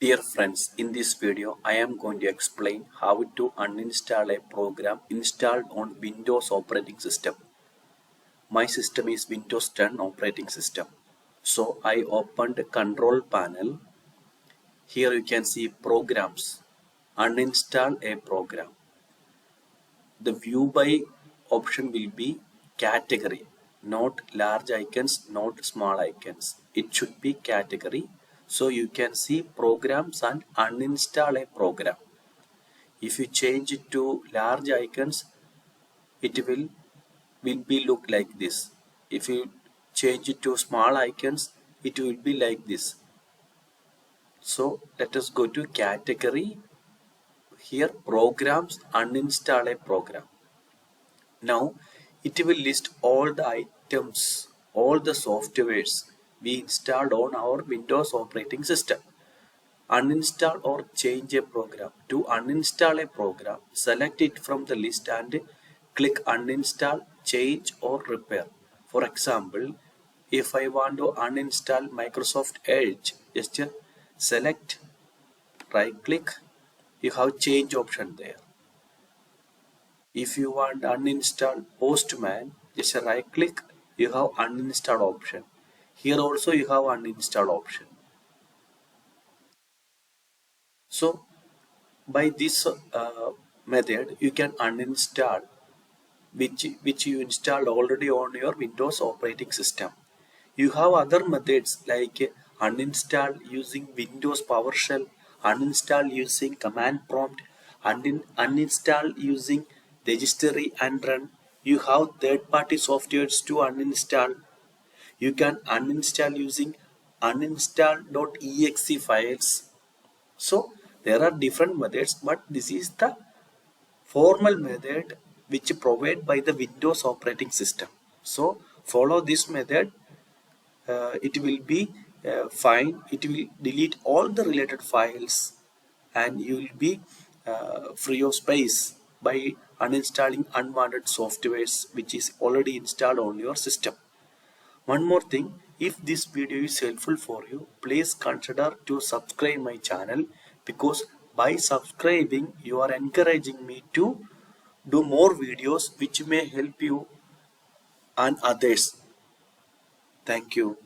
Dear friends, in this video I am going to explain how to uninstall a program installed on Windows operating system. My system is Windows 10 operating system. So I opened the control panel. Here you can see programs. Uninstall a program. The view by option will be category, not large icons, not small icons. It should be category. So you can see programs and uninstall a program. If you change it to large icons, it will be look like this. If you change it to small icons, it will be like this. So let us go to category. Here programs, uninstall a program. Now it will list all the items, all the softwares we installed on our Windows operating system. Uninstall or change a program. To uninstall a program, select it from the list and click uninstall, change or repair. For example, if I want to uninstall Microsoft Edge, just select, right click, you have change option there. If you want uninstall Postman, just right click, you have uninstall option. Here also you have uninstall option. So by this method you can uninstall which you installed already on your Windows operating system. You have other methods like uninstall using Windows PowerShell, uninstall using command prompt, uninstall using registry and run. You have third-party softwares to uninstall. You can uninstall using uninstall.exe files. So there are different methods, but this is the formal method which provided by the Windows operating system. So follow this method. It will be fine. It will delete all the related files and you will be free of space by uninstalling unwanted softwares which is already installed on your system. One more thing, if this video is helpful for you, please consider to subscribe my channel, because by subscribing you are encouraging me to do more videos which may help you and others. Thank you.